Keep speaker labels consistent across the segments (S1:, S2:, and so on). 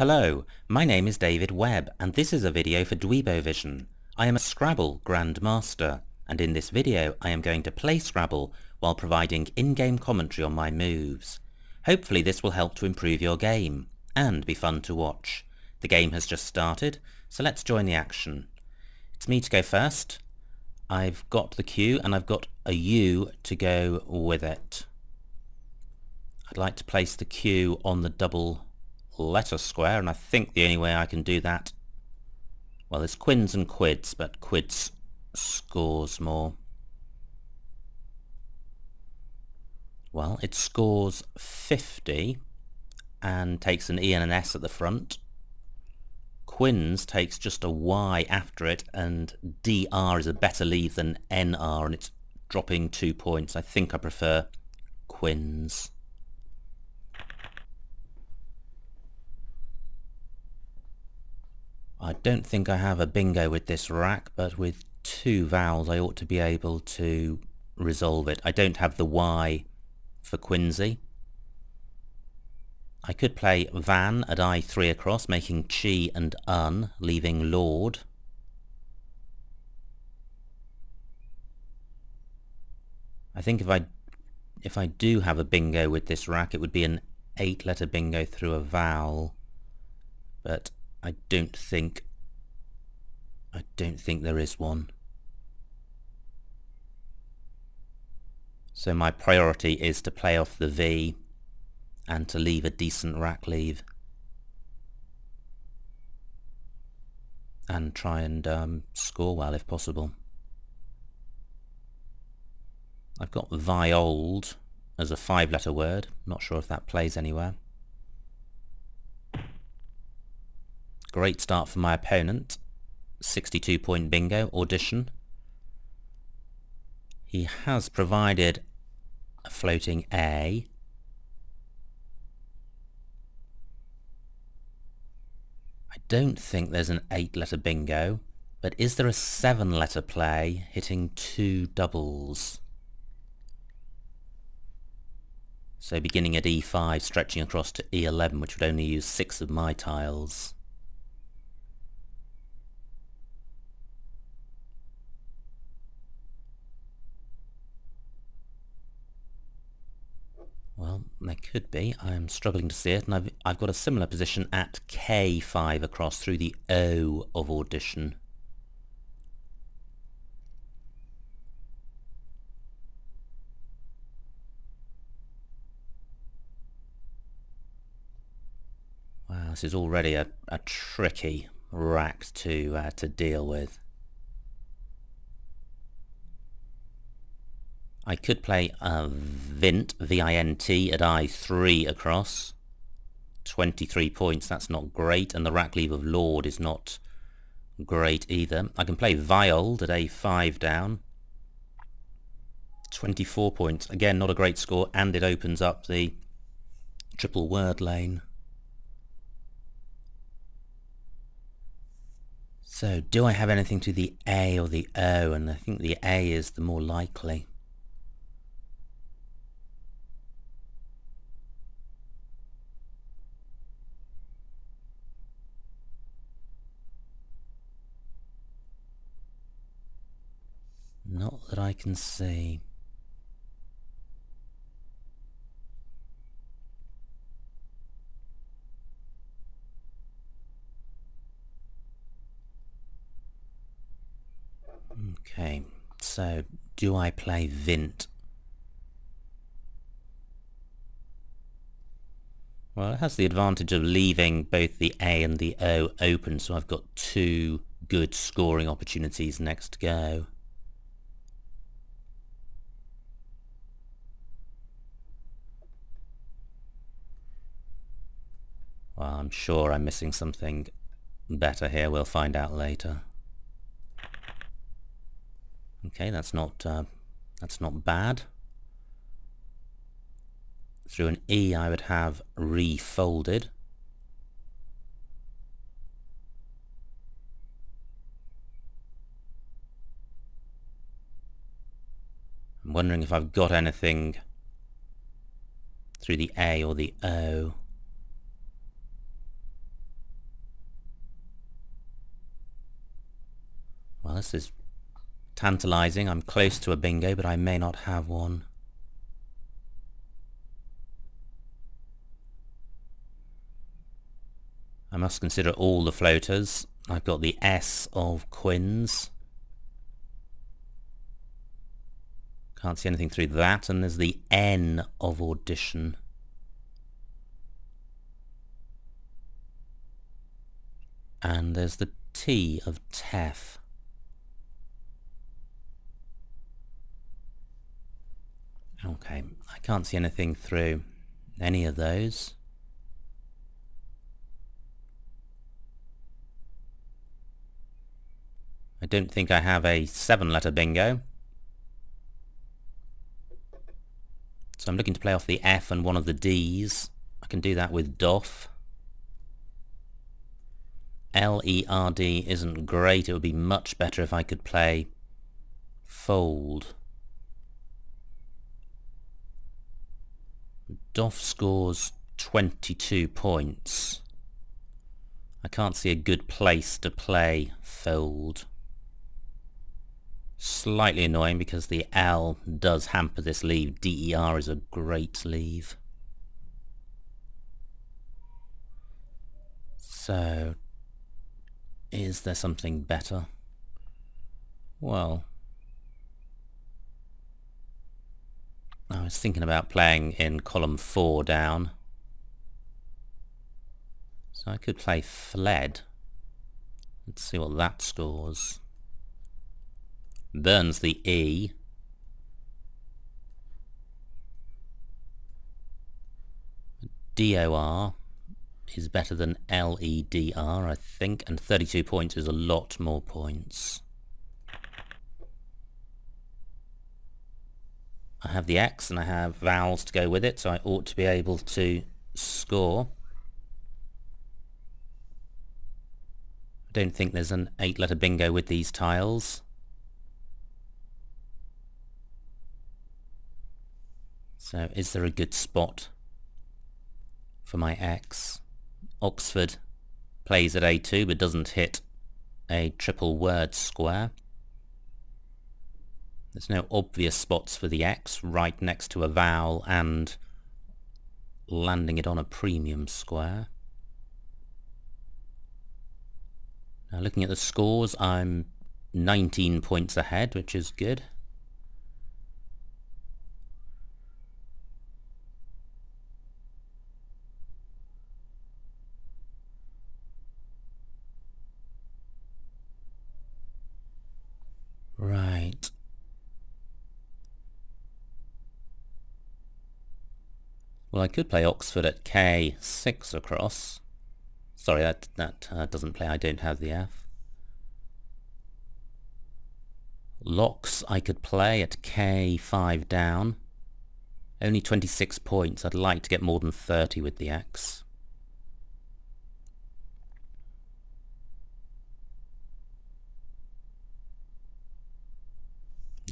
S1: Hello, my name is David Webb and this is a video for Dweebovision. I am a Scrabble grandmaster and in this video I am going to play Scrabble while providing in-game commentary on my moves. Hopefully this will help to improve your game and be fun to watch. The game has just started, so let's join the action. It's me to go first. I've got the Q and I've got a U to go with it. I'd like to place the Q on the double letter square, and I think the only way I can do that, well, there's quins and quids, but quids scores more. Well, it scores 50 and takes an E and an S at the front. Quins takes just a Y after it, and DR is a better leave than NR, and it's dropping 2 points. I think I prefer quins. I don't think I have a bingo with this rack, but with 2 vowels I ought to be able to resolve it. I don't have the Y for Quincy. I could play Van at I3 across, making Chi and Un, leaving Lord. I think if I do have a bingo with this rack, it would be an 8-letter bingo through a vowel, but I don't think there is one. So my priority is to play off the V and to leave a decent rack leave. And try and score well if possible. I've got viold as a 5-letter word. Not sure if that plays anywhere. Great start for my opponent. 62-point bingo, audition. He has provided a floating A. I don't think there's an 8-letter bingo, but is there a 7-letter play hitting 2 doubles? So beginning at E5, stretching across to E11, which would only use 6 of my tiles. Well, there could be. I'm struggling to see it, and I've got a similar position at K5 across through the O of audition. Wow, this is already a tricky rack to deal with. I could play Vint, V-I-N-T, at I3 across. 23 points, that's not great, and the rack leave of Lord is not great either. I can play Viold at A5 down. 24 points, again not a great score, and it opens up the triple word lane. So, do I have anything to the A or the O? And I think the A is the more likely. Not that I can see. Okay, so do I play Vint? Well, it has the advantage of leaving both the A and the O open, so I've got 2 good scoring opportunities next go. Well, I'm sure I'm missing something better here. We'll find out later. Okay, that's not bad. Through an E, I would have refolded. I'm wondering if I've got anything through the A or the O. this is tantalising. I'm close to a bingo, but I may not have one. I must consider all the floaters. I've got the S of quins. Can't see anything through that, and there's the N of audition. And there's the T of TEF. Okay, I can't see anything through any of those. I don't think I have a 7-letter bingo. So I'm looking to play off the F and one of the Ds. I can do that with DOF. L-E-R-D isn't great. It would be much better if I could play fold. DOF scores 22 points. I can't see a good place to play fold. Slightly annoying because the L does hamper this leave. DER is a great leave. So, is there something better? Well, I was thinking about playing in column 4 down. So I could play fled. Let's see what that scores. Burns the E. DOR is better than LEDR, I think, and 32 points is a lot more points. I have the X and I have vowels to go with it, so I ought to be able to score. I don't think there's an 8-letter bingo with these tiles. So is there a good spot for my X? Oxford plays at A2 but doesn't hit a triple word square. There's no obvious spots for the X right next to a vowel and landing it on a premium square. Now looking at the scores, I'm 19 points ahead, which is good. Right. Well, I could play Oxford at K6 across. Sorry, that doesn't play. I don't have the F. Locks I could play at K5 down. Only 26 points. I'd like to get more than 30 with the X.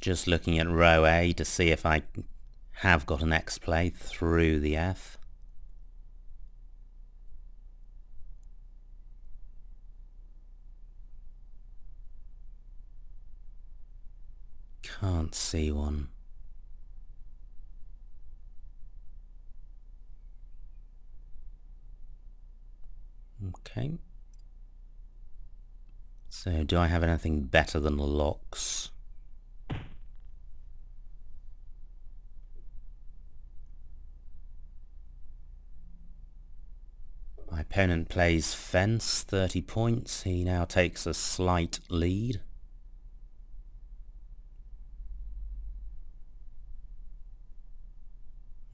S1: Just looking at row A to see if I have got an X play through the F. Can't see one. Okay. So do I have anything better than the locks? My opponent plays fence, 30 points. He now takes a slight lead.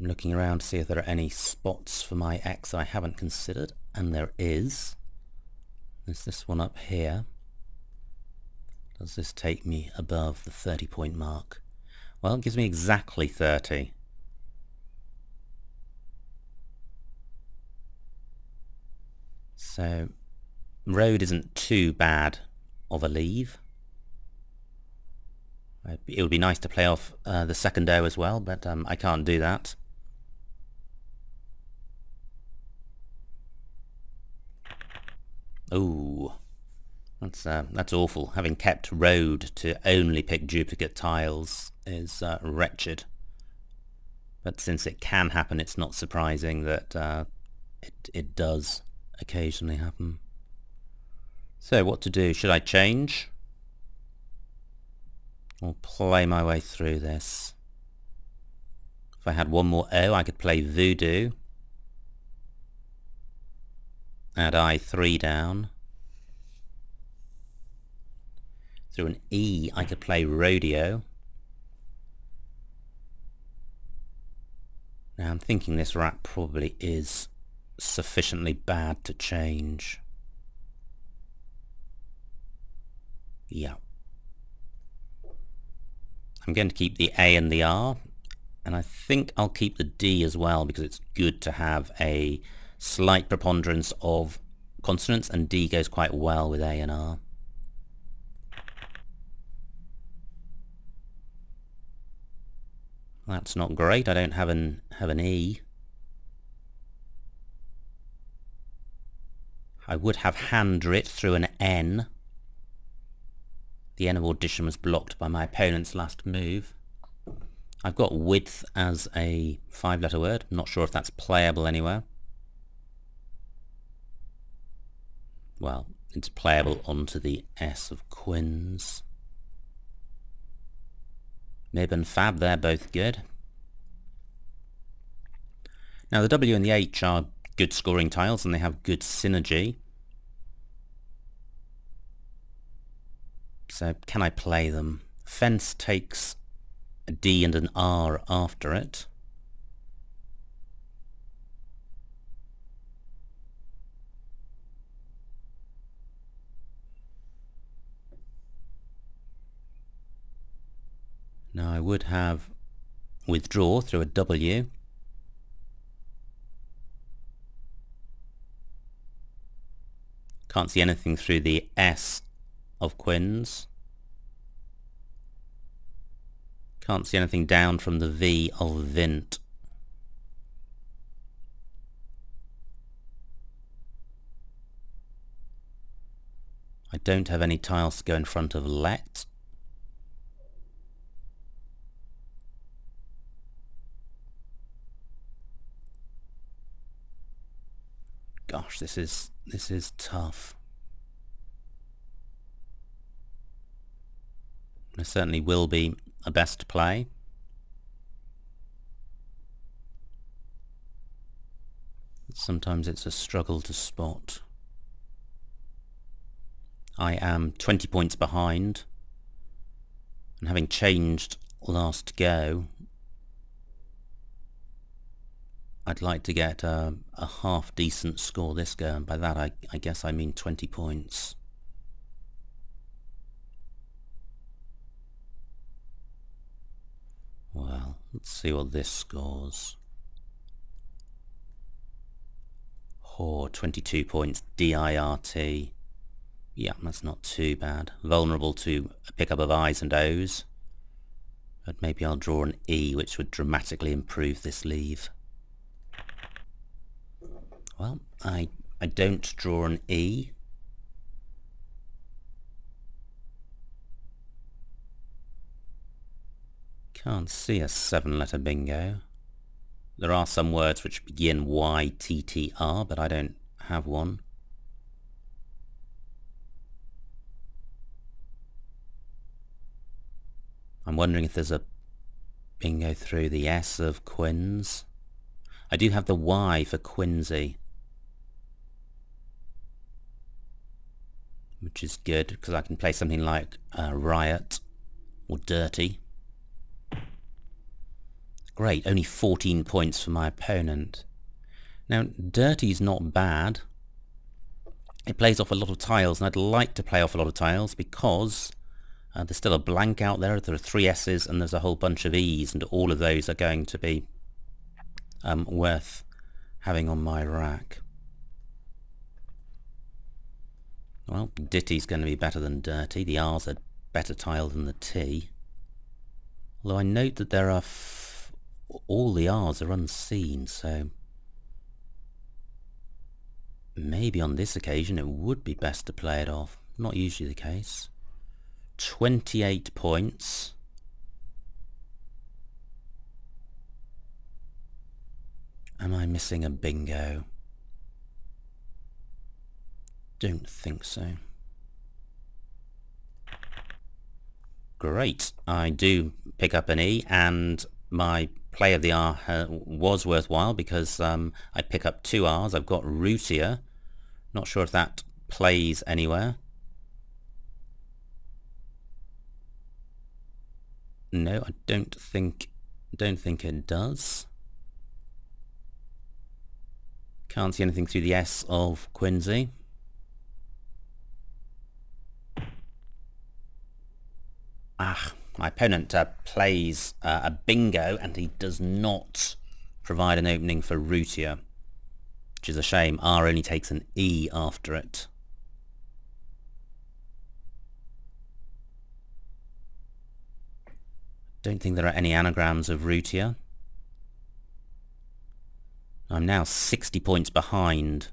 S1: I'm looking around to see if there are any spots for my X I haven't considered, and there is. There's this one up here. Does this take me above the 30-point mark? Well, it gives me exactly 30. So, road isn't too bad of a leave. It would be nice to play off the second O as well, but I can't do that. Ooh, That's awful. Having kept road to only pick duplicate tiles is wretched. But since it can happen, it's not surprising that it does occasionally happen. So what to do? Should I change? Or play my way through this? If I had one more O, I could play Voodoo. Add I3 down. Through an E, I could play Rodeo. Now I'm thinking this rat probably is sufficiently bad to change. Yeah. I'm going to keep the A and the R, and I think I'll keep the D as well because it's good to have a slight preponderance of consonants, and D goes quite well with A and R. That's not great. I don't have an E. I would have hand writ through an N. The N of audition was blocked by my opponent's last move. I've got width as a 5-letter word. I'm not sure if that's playable anywhere. Well, it's playable onto the S of quins. Mib and Fab, they're both good. Now the W and the H are good scoring tiles and they have good synergy. So can I play them? Fence takes a D and an R after it. Now I would have withdraw through a W. Can't see anything through the S of quins. Can't see anything down from the V of vint. I don't have any tiles to go in front of let. Gosh, this is tough. There certainly will be a best play. Sometimes it's a struggle to spot. I am 20 points behind, and having changed last go, I'd like to get a half decent score this go, and by that I guess I mean 20 points. Well, let's see what this scores. Oh, 22 points, DIRT. Yeah, that's not too bad. Vulnerable to a pickup of I's and O's. But maybe I'll draw an E, which would dramatically improve this leave. Well, I don't draw an E. Can't see a 7-letter bingo. There are some words which begin YTTR, but I don't have one. I'm wondering if there's a bingo through the S of quins. I do have the Y for Quincy, which is good because I can play something like Riot or Dirty. Great, only 14 points for my opponent. Now, Dirty's not bad. It plays off a lot of tiles, and I'd like to play off a lot of tiles because there's still a blank out there. There are 3 S's and there's a whole bunch of E's, and all of those are going to be worth having on my rack. Well, Ditty's going to be better than Dirty. The R's a better tile than the T. Although I note that there are all the R's are unseen, so maybe on this occasion it would be best to play it off. Not usually the case. 28 points. Am I missing a bingo? Don't think so. Great, I do pick up an E, and my play of the R was worthwhile because I pick up 2 R's. I've got rootier. Not sure if that plays anywhere. No, I don't think it does. Can't see anything through the S of Quincy. My opponent plays a bingo, and he does not provide an opening for rootier, which is a shame. R only takes an E after it. Don't think there are any anagrams of rootier. I'm now 60 points behind.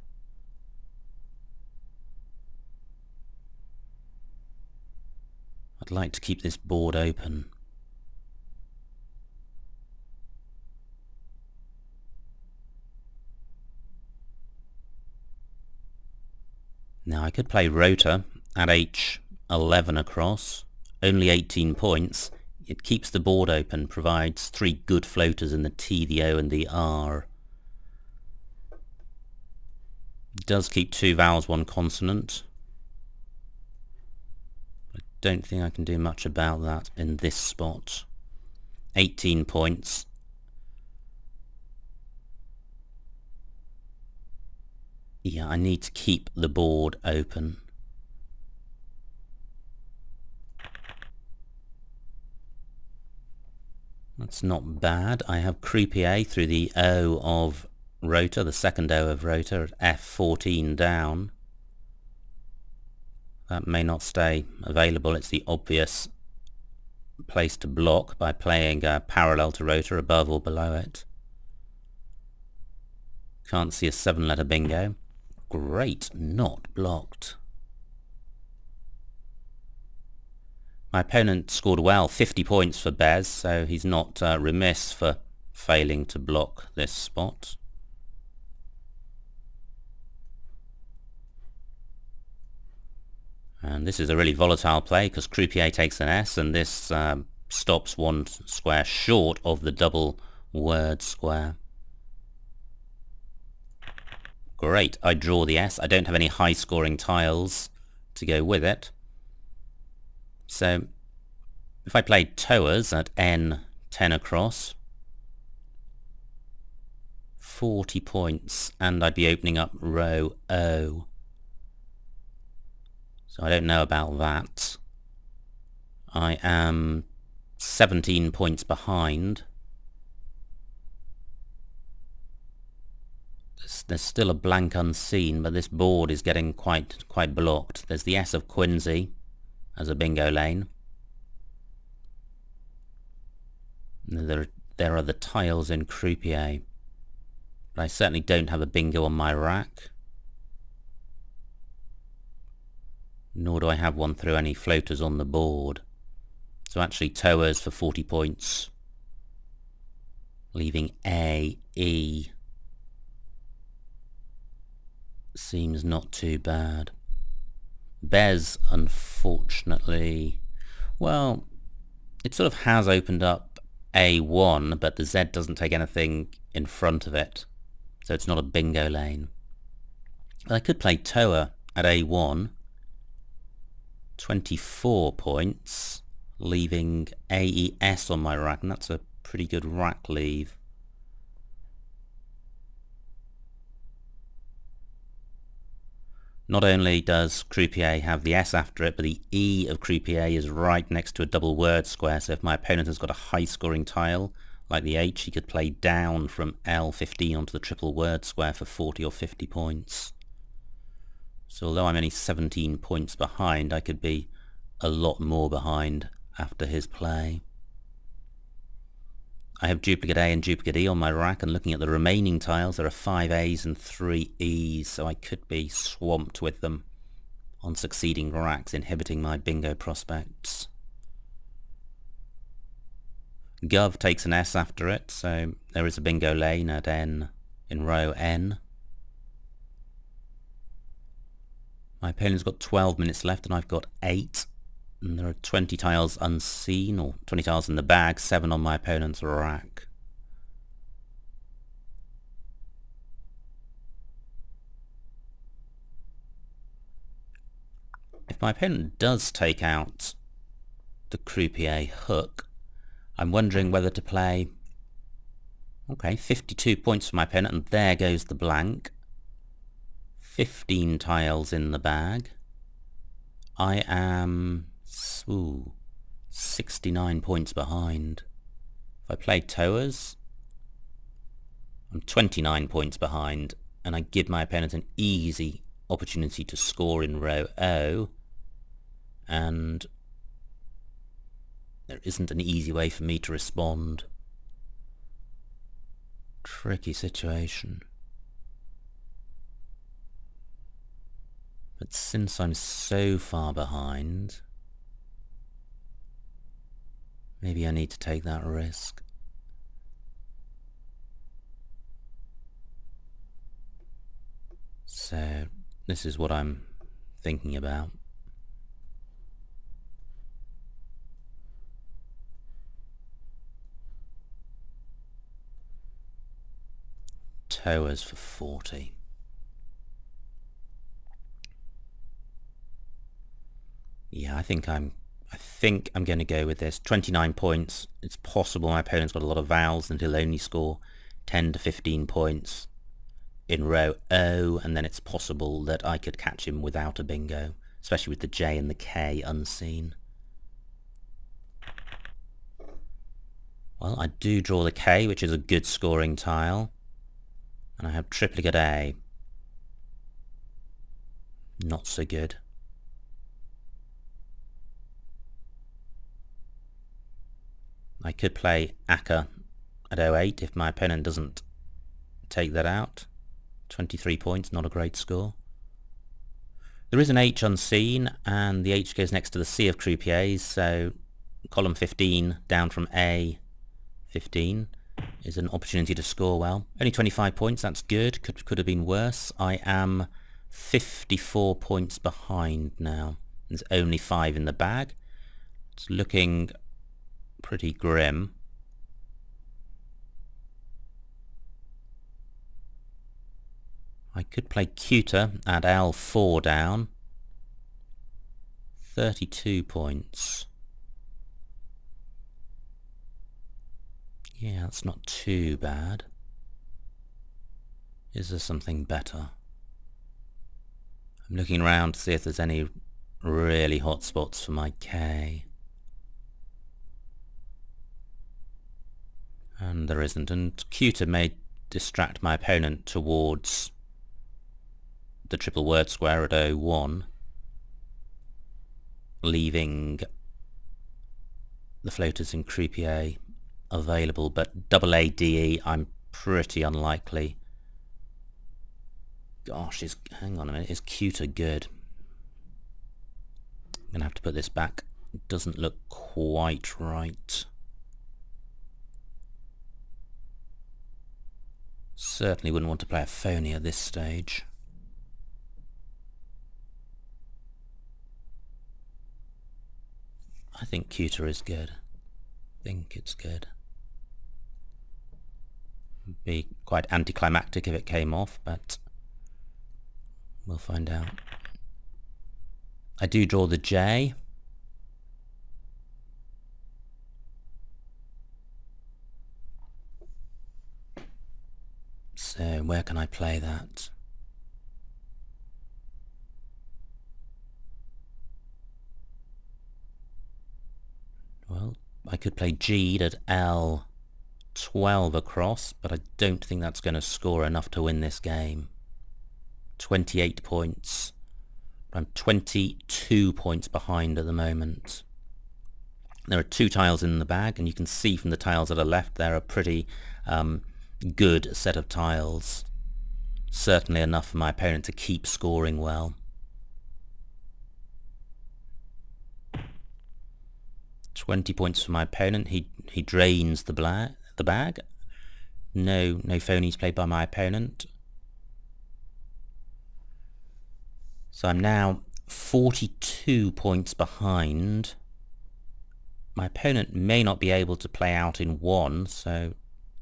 S1: I'd like to keep this board open. Now I could play rota at H11 across, only 18 points. It keeps the board open, provides 3 good floaters in the T, the O and the R. It does keep 2 vowels, 1 consonant. I don't think I can do much about that in this spot. 18 points. Yeah, I need to keep the board open. That's not bad. I have croupier through the O of rota, the second O of rota, at F14 down. That may not stay available. It's the obvious place to block by playing parallel to rota, above or below it. Can't see a 7-letter bingo. Great, not blocked. My opponent scored well, 50 points for Bez, so he's not remiss for failing to block this spot. And this is a really volatile play because croupier takes an S, and this stops 1 square short of the double word square. Great, I draw the S. I don't have any high scoring tiles to go with it. So if I played Towers at N10 across, 40 points, and I'd be opening up row O. So I don't know about that. I am 17 points behind. There's still a blank unseen, but this board is getting quite blocked. There's the S of Quincy as a bingo lane. There are the tiles in croupier, but I certainly don't have a bingo on my rack. Nor do I have one through any floaters on the board. So actually Towers for 40 points, leaving A, E. Seems not too bad. Bez, unfortunately, well, it sort of has opened up A1, but the Z doesn't take anything in front of it, so it's not a bingo lane. But I could play Tower at A1, 24 points, leaving AES on my rack, and that's a pretty good rack leave. Not only does croupier have the S after it, but the E of croupier is right next to a double word square, so if my opponent has got a high scoring tile like the H, he could play down from L15 onto the triple word square for 40 or 50 points. So although I'm only 17 points behind, I could be a lot more behind after his play. I have duplicate A and duplicate E on my rack, and looking at the remaining tiles, there are 5 A's and 3 E's, so I could be swamped with them on succeeding racks, inhibiting my bingo prospects. Gov takes an S after it, so there is a bingo lane at N in row N. My opponent's got 12 minutes left and I've got 8. And there are 20 tiles unseen, or 20 tiles in the bag, 7 on my opponent's rack. If my opponent does take out the croupier hook, I'm wondering whether to play... Okay, 52 points for my opponent, and there goes the blank. 15 tiles in the bag. I am 69 points behind. If I play towers, I'm 29 points behind, and I give my opponent an easy opportunity to score in row O, and there isn't an easy way for me to respond. Tricky situation. But since I'm so far behind, maybe I need to take that risk. So this is what I'm thinking about. Towers for 40. Yeah, I think I'm going to go with this. 29 points. It's possible my opponent's got a lot of vowels and he'll only score 10 to 15 points in row O, and then it's possible that I could catch him without a bingo, especially with the J and the K unseen. Well, I do draw the K, which is a good scoring tile. And I have triplicate A. Not so good. I could play Aka at 08 if my opponent doesn't take that out. 23 points, not a great score. There is an H unseen, and the H goes next to the C of croupiers, so column 15 down from A 15 is an opportunity to score well. Only 25 points, that's good. Could have been worse. I am 54 points behind now. There's only 5 in the bag. It's looking pretty grim. I could play cuter at L4 down. 32 points. Yeah, that's not too bad. Is there something better? I'm looking around to see if there's any really hot spots for my K. And there isn't, and cuter may distract my opponent towards the triple word square at 01, leaving the floaters in croupier available, but double ADE I'm pretty unlikely. Gosh, hang on a minute, is cuter good? I'm gonna have to put this back. It doesn't look quite right. Certainly wouldn't want to play a phony at this stage. I think cuter is good. I think it's good. It'd be quite anticlimactic if it came off, but we'll find out. I do draw the J. So where can I play that? Well, I could play G'd at L12 across, but I don't think that's going to score enough to win this game. 28 points. I'm 22 points behind at the moment. There are 2 tiles in the bag, and you can see from the tiles that are left there are pretty good set of tiles. Certainly enough for my opponent to keep scoring well. 20 points for my opponent. He drains the bag. No phonies played by my opponent. So I'm now 42 points behind. My opponent may not be able to play out in one, so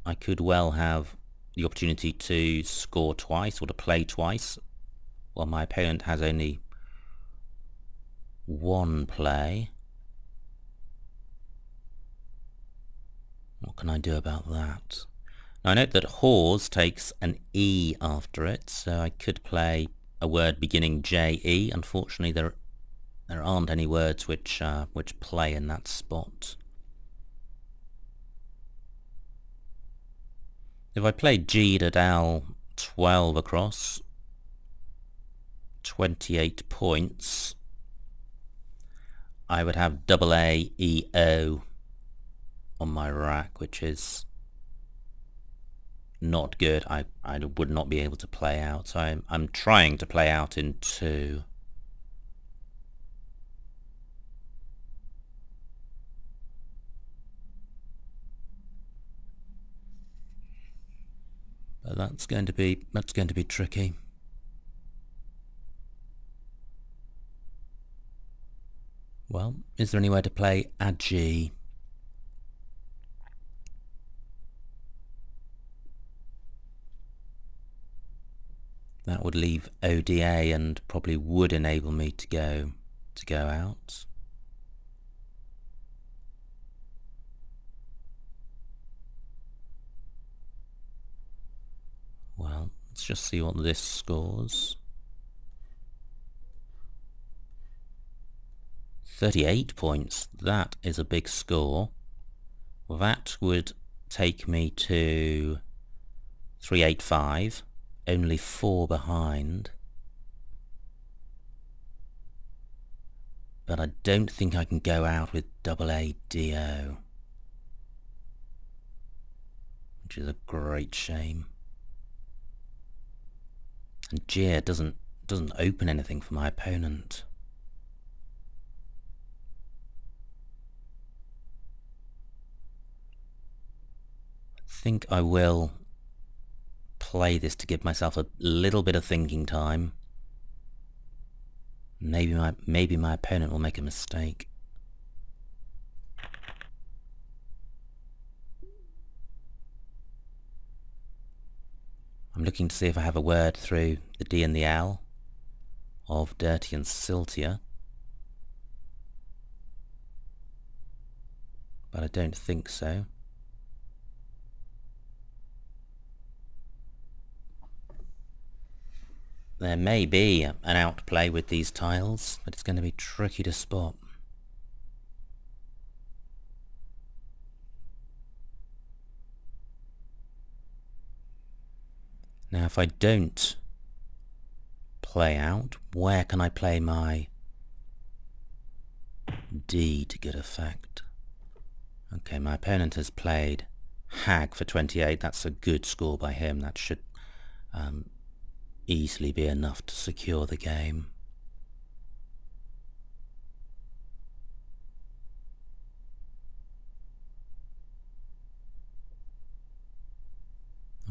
S1: I could well have the opportunity to score twice or to play twice, while my opponent has only one play. What can I do about that? Now I note that Hawes takes an E after it, so I could play a word beginning J-E. Unfortunately there aren't any words which play in that spot. If I play G to Dal 12 across, 28 points, I would have double A, E, O on my rack, which is not good. I would not be able to play out, so I'm trying to play out in 2. But that's going to be tricky. Well, is there any way to play a G? That would leave ODA and probably would enable me to go out. Well, let's just see what this scores. 38 points. That is a big score. Well, that would take me to 385. Only 4 behind. But I don't think I can go out with double ADO, which is a great shame. And G doesn't open anything for my opponent. I think I will play this to give myself a little bit of thinking time. Maybe my opponent will make a mistake. I'm looking to see if I have a word through the D and the L of dirty and siltier, but I don't think so. There may be an outplay with these tiles, but it's going to be tricky to spot. Now if I don't play out, where can I play my D to good effect? Okay, my opponent has played Hag for 28. That's a good score by him. That should easily be enough to secure the game.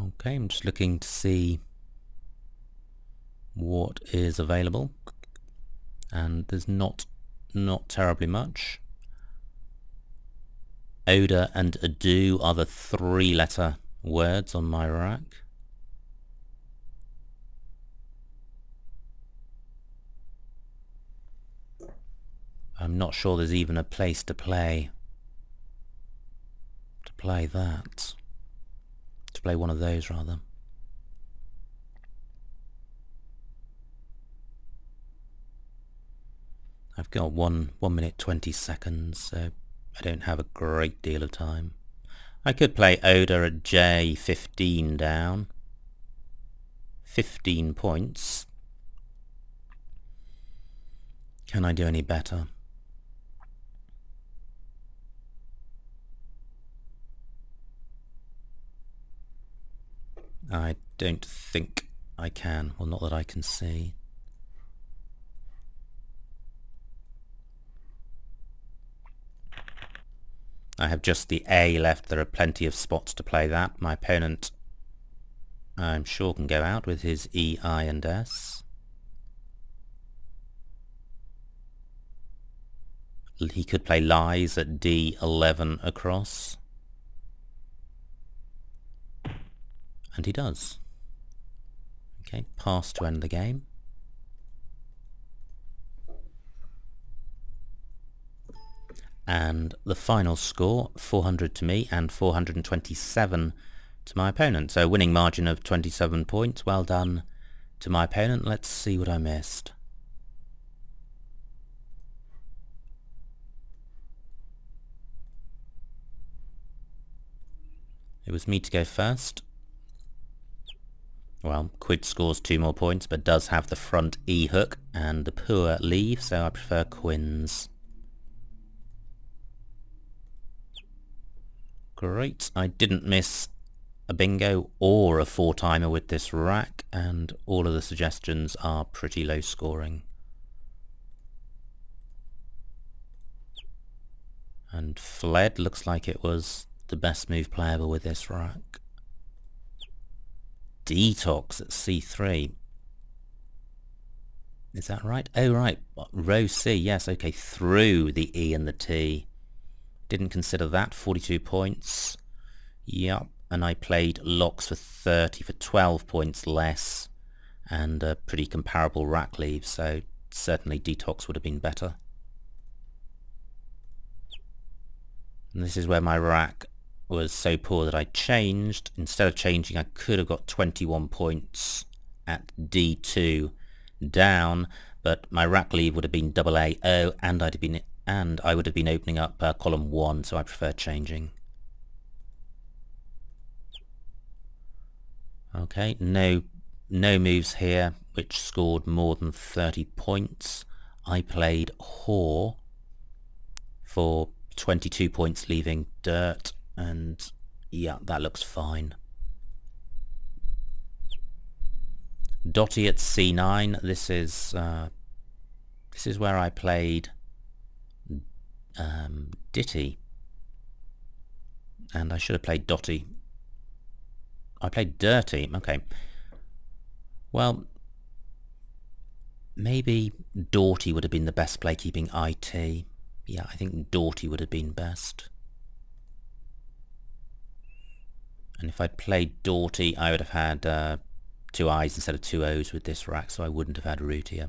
S1: Okay, I'm just looking to see what is available, and there's not terribly much. Oda and ado are the 3-letter words on my rack. I'm not sure there's even a place to play that. To play one of those, rather. I've got 1 minute 20 seconds, so I don't have a great deal of time. I could play Oda at J, 15 down. 15 points. Can I do any better? I don't think I can. Well, not that I can see. I have just the A left. There are plenty of spots to play that. My opponent, I'm sure, can go out with his E, I and S. He could play lies at D11 across. And he does. Okay, pass to end the game. And the final score, 400 to me and 427 to my opponent. So winning margin of 27 points. Well done to my opponent. Let's see what I missed. It was me to go first. Well, Quid scores 2 more points, but does have the front E hook and the poor leave, so I prefer Quins. Great, I didn't miss a bingo or a 4-timer with this rack, and all of the suggestions are pretty low scoring. And Fled looks like it was the best move playable with this rack. Detox at C3. Is that right? Oh right, row C, yes, okay, through the E and the T. Didn't consider that, 42 points. Yep, and I played locks for 30 for 12 points less, and a pretty comparable rack leave, so certainly Detox would have been better. And this is where my rack was so poor that I changed. Instead of changing, I could have got 21 points at D2 down, but my rack leave would have been AAO, and I would have been opening up column 1, so I prefer changing. Okay, no moves here which scored more than 30 points. I played Whore for 22 points, leaving Dirt, and yeah, that looks fine. Dotty at C9. This is where I played Ditty, and I should have played Dotty. I played Dirty. Okay. Well, maybe Doughty would have been the best play, keeping IT. Yeah, I think Doughty would have been best. And if I'd played Doughty, I would have had 2 I's instead of 2 O's with this rack, so I wouldn't have had root here.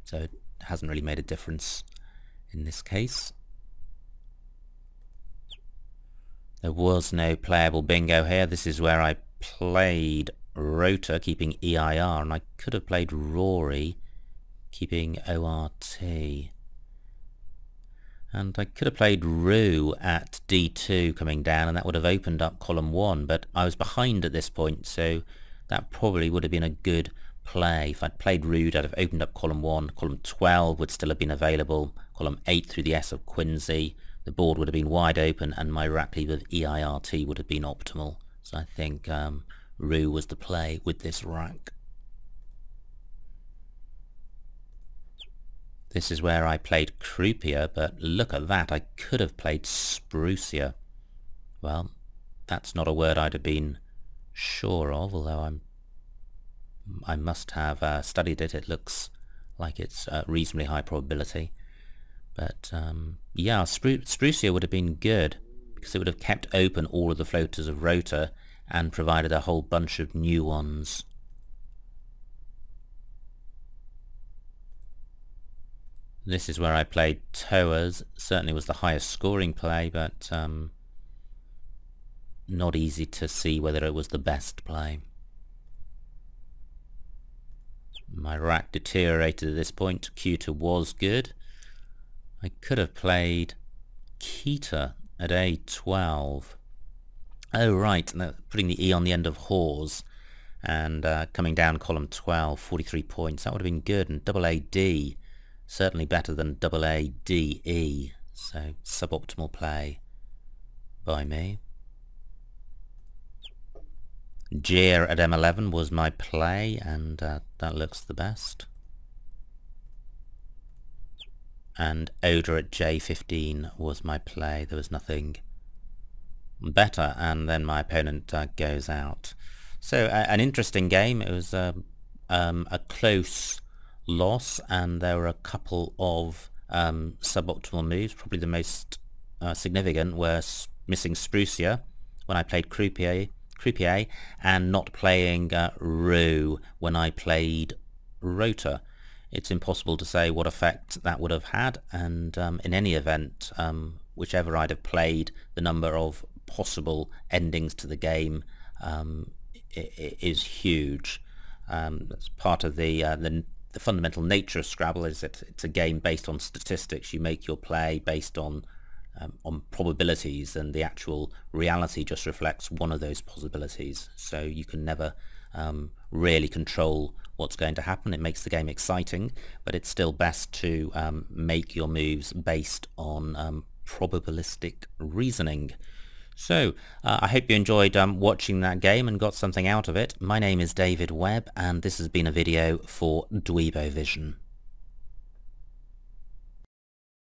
S1: So it hasn't really made a difference in this case. There was no playable bingo here. This is where I played Rota, keeping EIR, and I could have played Rory, keeping ORT. And I could have played Roo at D2 coming down, and that would have opened up column 1, but I was behind at this point, so that probably would have been a good play. If I'd played Rude, I'd have opened up column 1, column 12 would still have been available, column 8 through the S of Quincy, the board would have been wide open, and my rack leave of EIRT would have been optimal. So I think Roo was the play with this rack. This is where I played Croupier, but look at that, I could have played Sprucier. Well, that's not a word I'd have been sure of, although I must have studied it. It looks like it's reasonably high probability. But yeah, Sprucier would have been good, because it would have kept open all of the floaters of Rota and provided a whole bunch of new ones. This is where I played Towers. Certainly was the highest scoring play, but not easy to see whether it was the best play. My rack deteriorated at this point. Cuter was good. I could have played Keter at A12. Oh right, putting the E on the end of Whores and coming down column 12, 43 points. That would have been good, and double AD, certainly better than double ADE, so suboptimal play by me. Jeer at M11 was my play, and that looks the best. And Oder at J15 was my play. There was nothing better, and then my opponent goes out. So an interesting game. It was a close loss, and there were a couple of suboptimal moves. Probably the most significant were missing Sprucia when I played Croupier, and not playing Roux when I played Rota. It's impossible to say what effect that would have had, and in any event, whichever I'd have played, the number of possible endings to the game is huge. That's part of the fundamental nature of Scrabble, is that it's a game based on statistics. You make your play based on probabilities, and the actual reality just reflects one of those possibilities. So you can never really control what's going to happen. It makes the game exciting, but it's still best to make your moves based on probabilistic reasoning. So I hope you enjoyed watching that game and got something out of it. My name is David Webb, and this has been a video for Dweebovision.